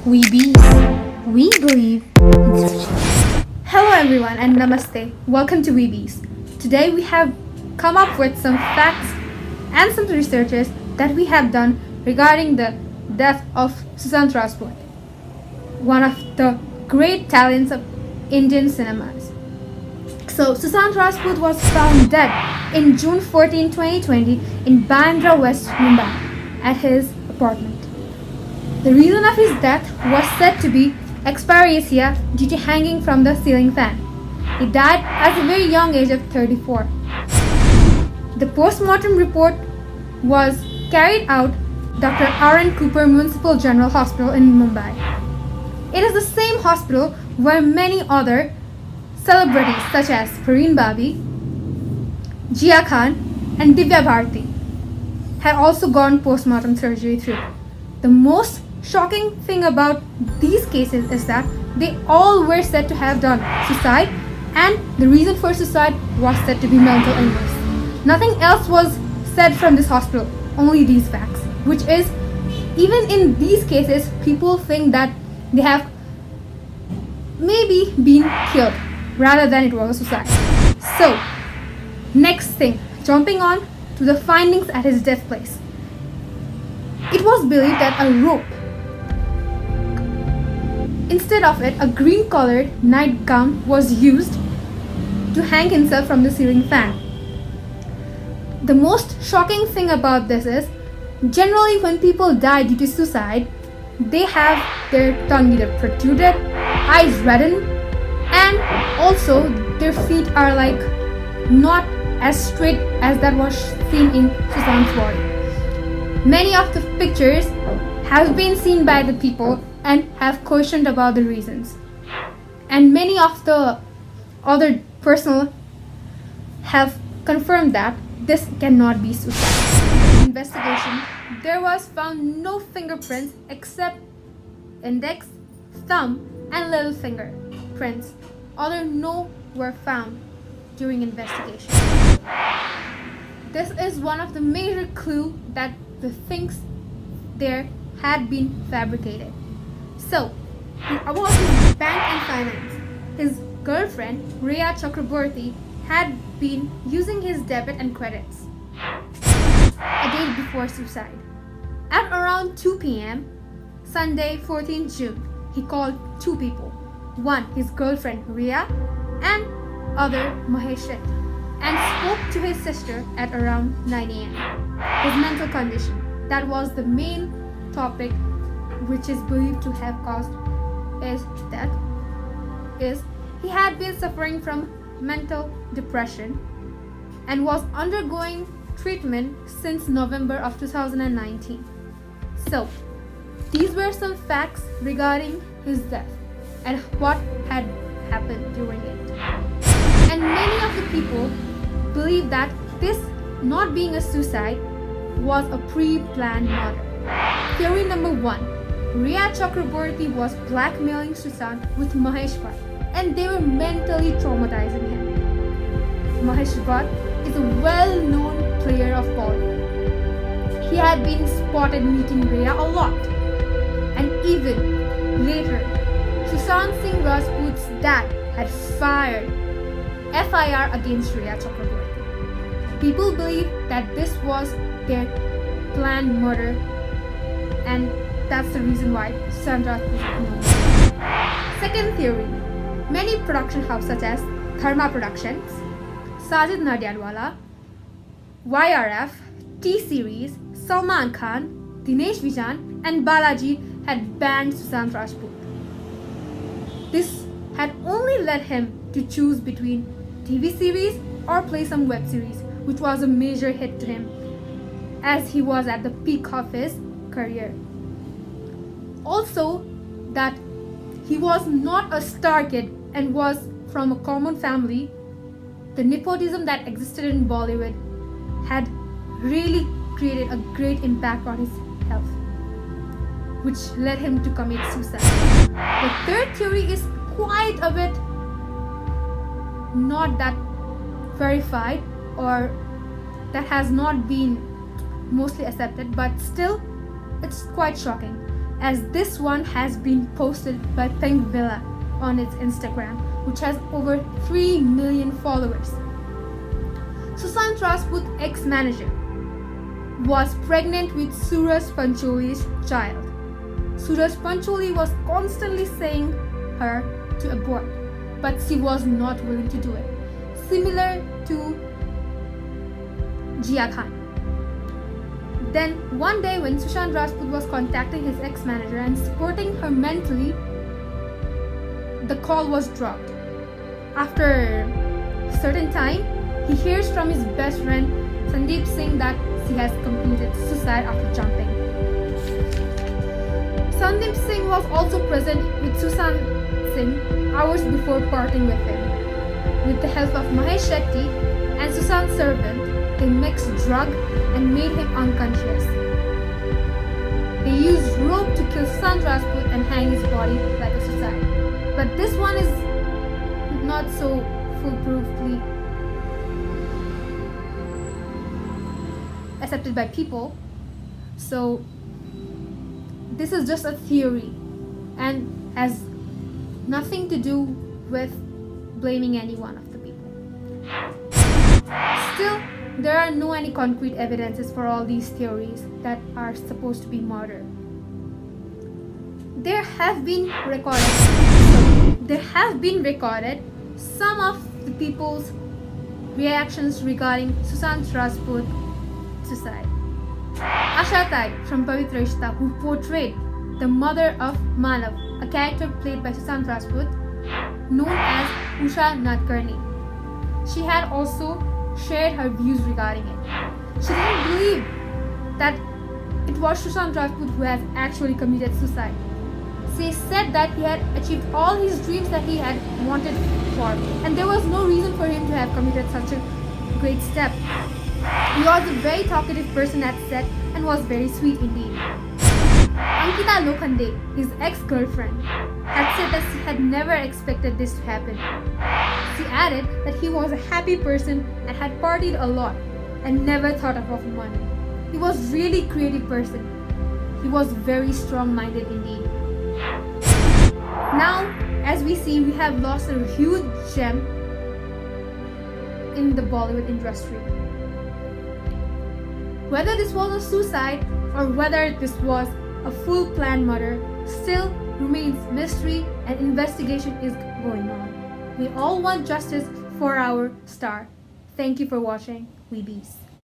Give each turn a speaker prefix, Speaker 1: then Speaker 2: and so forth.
Speaker 1: We-BIS. We believe in Sushant. Hello everyone and namaste. Welcome to We-BIS. Today we have come up with some facts and some researches that we have done regarding the death of Sushant Rajput, one of the great talents of Indian cinemas. So Sushant Rajput was found dead in June 14, 2020 in Bandra, West Mumbai at his apartment. The reason of his death was said to be asphyxia due to hanging from the ceiling fan. He died at a very young age of 34. The post-mortem report was carried out Dr. R.N. Cooper Municipal General Hospital in Mumbai. It is the same hospital where many other celebrities such as Pareen Babi, Jia Khan and Divya Bharti had also gone post-mortem surgery through. The most shocking thing about these cases is that they all were said to have done suicide, and the reason for suicide was said to be mental illness. Nothing else was said from this hospital, only these facts, which is, even in these cases, people think that they have maybe been killed rather than it was a suicide. So, next thing, jumping on to the findings at his death place. It was believed that a rope, instead of it, a green-colored nightgown was used to hang himself from the ceiling fan. The most shocking thing about this is, generally when people die due to suicide, they have their tongue either protruded, eyes reddened, and also their feet are like not as straight as that was seen in Sushant's body. Many of the pictures have been seen by the people and have questioned about the reasons. And many of the other personnel have confirmed that this cannot be suicide. In investigation, there was found no fingerprints except index, thumb, and little finger prints. Other no were found during investigation. This is one of the major clues that the things there had been fabricated. So, about his bank and finance, his girlfriend Rhea Chakraborty had been using his debit and credits a day before suicide. At around 2 p.m. Sunday 14th June, he called two people, one his girlfriend Rhea and other Mahesh, and spoke to his sister at around 9 a.m. His mental condition, that was the main topic which is believed to have caused his death, is he had been suffering from mental depression and was undergoing treatment since November of 2019. So, these were some facts regarding his death and what had happened during it. And many of the people believe that this not being a suicide was a pre-planned murder. Theory number 1. Rhea Chakraborty was blackmailing Sushant with Mahesh Bhatt, and they were mentally traumatizing him. Mahesh Bhatt is a well-known player of Bollywood. He had been spotted meeting Rhea a lot. And even later, Sushant Singh Rajput's dad had fired FIR against Rhea Chakraborty. People believe that this was their planned murder, and that's the reason why Sushant Rajput was known. Second theory, many production houses such as Dharma Productions, Sajid Nadiadwala, YRF, T-Series, Salman Khan, Dinesh Vijan and Balaji had banned Sushant Rajput. This had only led him to choose between TV series or play some web series, which was a major hit to him as he was at the peak of his career. Also, that he was not a star kid and was from a common family. The nepotism that existed in Bollywood had really created a great impact on his health, which led him to commit suicide. The third theory is quite a bit not that verified, or that has not been mostly accepted, but still it's quite shocking. as this one has been posted by Pink Villa on its Instagram, which has over 3 million followers. Sushant Rajput's ex-manager was pregnant with Suraj Pancholi's child. Suraj Pancholi was constantly saying her to abort, but she was not willing to do it, similar to Jia Khan. Then one day when Sushant Rajput was contacting his ex-manager and supporting her mentally, the call was dropped. After a certain time, he hears from his best friend Sandeep Singh that she has committed suicide after jumping. Sandeep Singh was also present with Sushant Singh hours before parting with him. With the help of Mahesh Shetty and Sushant's servant, they mixed drug and made him unconscious. They used rope to kill Sushant Rajput and hang his body like a suicide. But this one is not so foolproofly accepted by people. So this is just a theory and has nothing to do with blaming any one of the people. Still, there are no any concrete evidences for all these theories that are supposed to be murder. There have been recorded some of the people's reactions regarding Sushant Rajput suicide. Asha Tai from Pavitra Rishta, who portrayed the mother of Manav, a character played by Sushant Rajput, known as Usha Nadkarni. She had also shared her views regarding it. She didn't believe that it was Sushant Rajput who has actually committed suicide. She said that he had achieved all his dreams that he had wanted for, and there was no reason for him to have committed such a great step. He was a very talkative person at set and was very sweet indeed. Ankita Lokhande, his ex-girlfriend, had said that she had never expected this to happen. She added that he was a happy person and had partied a lot and never thought of money. He was really creative person. He was very strong-minded indeed. Now, as we see, we have lost a huge gem in the Bollywood industry. Whether this was a suicide or whether this was a full planned murder still remains mystery and investigation is going on. We all want justice for our star. Thank you for watching We-BIS.